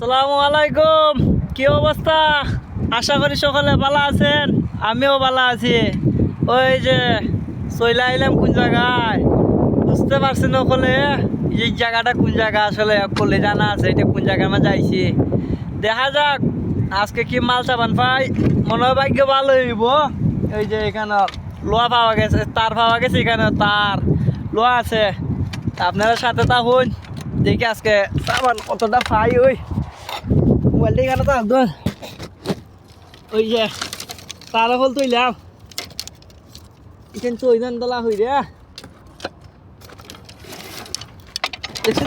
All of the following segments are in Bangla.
আসসালামু আলাইকুম। কি অবস্থা? আশা করি সকলে ভালো আছেন, আমিও ভালো আছি। ওই যে চলে আইলাম কোন জায়গায় বুঝতে পারছেন সকলে? এই জায়গাটা কোন জায়গা আসলে সকলে জানা আছে এটা কোন জায়গায় আমরা যাইছি। দেখা যাক আজকে কি মাল চাবান পাই। মনে হয় ভাগ্য ভালো হইব। এই যে এখানে লোহা পাওয়া গেছে, তার পাওয়া গেছে, এখানে তার লোহা আছে। আপনারা সাথে থাকুন, দেখি আজকে চাবান কতটা পাই। ওই মোবাইলটা এখানে তো একদম ওই যে তারা হল তুইলাম এখানে তো ওইখান দলা হই রে দেখছি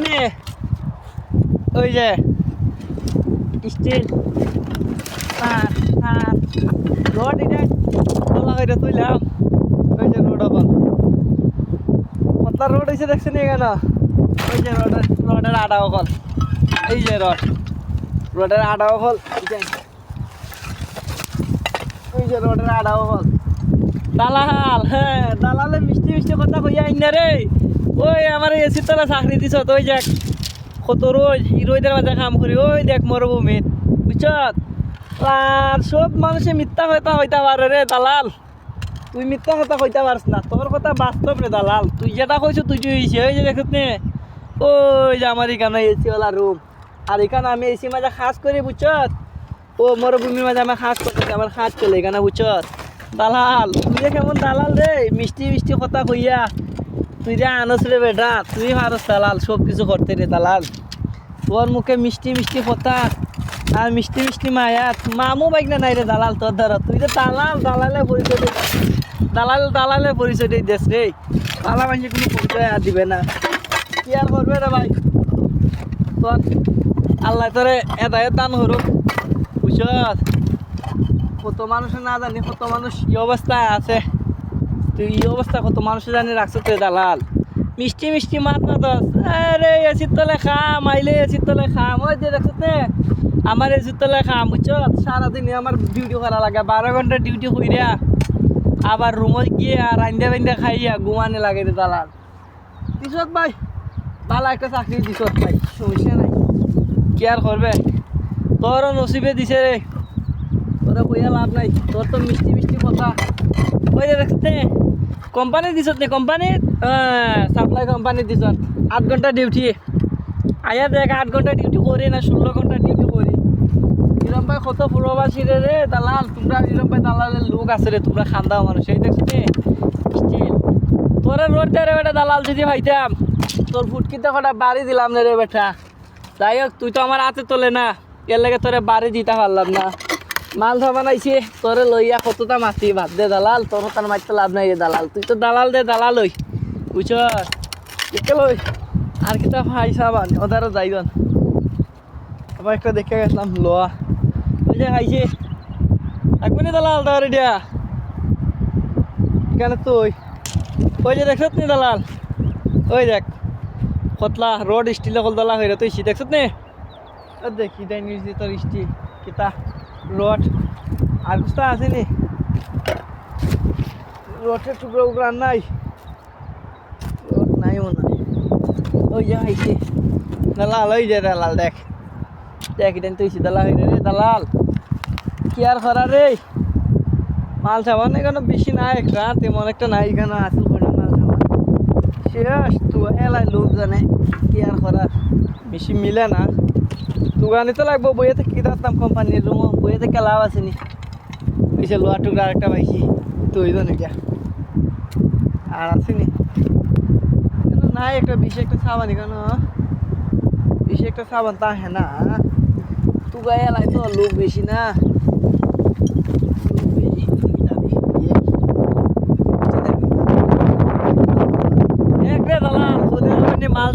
ওই যে স্টিল তার তার রড এটা দলা হইরে তুইলাম। ওই যে রোড বল কতলা রোড হয়েছে দেখছেন এখানে? ওই যে রডের আডা অকল, এই যে রোডের আডা অকল, ওই যে রোডের আডা অকল। দালাল, হ্যাঁ দালালে মিষ্টি মিষ্টি কথা কইয়া আইন না রে। ওই আমার এসি তলা চাকরি দিছ, ওই দেখ কত রোজ রোদের মাঝে কাম করি। ওই দেখ মরুভূমিত বুঝছ। আর সব মানুষে মিথ্যা কথা কইতে পারে রে দালাল, তুই মিথ্যা কথা কইতে পারস না। তোর কথা বাস্তব রে দালাল, তুই যেটা কইছ তুই হইছে। ওই যে দেখত নে, ওই যে আমার এখানে এসিওয়ালা রুম, আর এখানে আমি এসি মাঝে খাস করি বুঝছ। ও মরুভূমির মাঝে আমার খাস করতেছে, আমার খাস চলে এখানে বুঝছ। দালাল তুই যে কেমন দালাল রে, মিষ্টি মিষ্টি কথা কইয়া তুই যে আনস রে বেটা, তুই পারস দালাল সব কিছু করতে রে দালাল। তোর মুখে মিষ্টি মিষ্টি কথা আর মিষ্টি মিষ্টি মায়াত মামু বাইক না নাই রে দালাল তোর ধর। তুই যে দালাল, দালালের পরিচয় দে, দালালের পরিচয় দিয়ে দেশ রে। দালাল মানুষের কোনো পরিচয় আর দিবে না, কি আর করবে রে ভাই। তোর আল্লাহ তোরে এদায়ত দান করুক বুঝছ। কত মানুষের না জানি কত মানুষ এই অবস্থায় আছে, তুই এই অবস্থা কত মানুষের জানি রাখছো তুই দালাল। মিষ্টি মিষ্টি মাত না তো, আরে এসির তলে খাম, আইলে এসির তলে খাম। ওই যে দেখছো নে আমার এসির তলে খাম বুঝছ। সারাদিন আমার ডিউটি করা লাগে, 12 ঘন্টা ডিউটি কইরা আবার রুমে গিয়ে আর রান্দা বান্দা খাইয়া ঘুমানে লাগে রে দালাল। দিছত ভাই ভালো একটা চাকরি দিছত ভাই, সমস্যা নাই, কি আর করবে। তোরও নসিবে দিছে রে, তোরা কইয়া লাভ নাই। তোর তো মিষ্টি মিষ্টি কথা। ওই যে দেখতে কোম্পানি দিছত নে, কোম্পানির সাপ্লাই কোম্পানি দিছত 8 ঘন্টা ডিউটি। আয়া দেখ 8 ঘন্টা ডিউটি করি না 16 ঘন্টা ডিউটি করি। ইরম ভাই কত প্রবাসী রে দালাল, তোমরা ইরম ভাই দালালের লোক আছে রে, তোমরা খান্দা মানুষ। এই দেখছো নে স্টিল তোরা রোড দেয় রে বেটা দালাল। যদি ভাইতাম তোর ফুটকিতে কটা বাড়ি দিলাম না রে বেটা। যাই হোক তুই তো আমার হাতে তোলে না, এর লাগে তোরে বাড়ি দিতে পারলাম না। মাল ধা বানাইছে তোরে লইয়া কতটা মাতি ভাত দে দালাল, তোর তার মারতে লাভ নাই রে দালাল। তুই তো দালাল দে দালাল ওই বুঝছ। একে লই আর কিতা ভাই সাবান ওদারও যাইবেন। আবার একটা দেখে গেছিলাম লোয়া, ওই যে খাইছে থাকবে না দালাল তোর এটা এখানে। তো ওই যে দেখছত নি দালাল, ওই দেখ কতলা রোড স্টিলে কলদলা হয়ে তুই দেখছত নে। দেখি তাই নিউজ তোর স্টিল কিতা রড আর কুস্তা আছে নি, রডের টুকরো উকরা নাই, রড নাই মনে হয়। ওই যে আইছে দালাল, ওই যে দালাল দেখ দেখ এটা তুই দালাল হয়ে রে দালাল। কি আর করা রে, মাল সাবান এখানে বেশি নাই, একটা তেমন একটা নাই এখানে আসল করে মাল সাবান শেষ। তো এলাই লোক জানে কি আর করার, বেশি মিলে না। দোকানে তো লাগবো, বইয়েতে কি দাম কোম্পানির রুম, বইয়েতে কেলাও আসেনি। পিছিয়ে লোহার টুকরা আরেকটা পাইছি তো ওই জন্য এটা আর আসেনি নাই। একটা বেশি একটা সাবান এখানে, বেশি একটা সাবান তা হ্যাঁ না। তু গায়ে এলাই তো লোক বেশি না।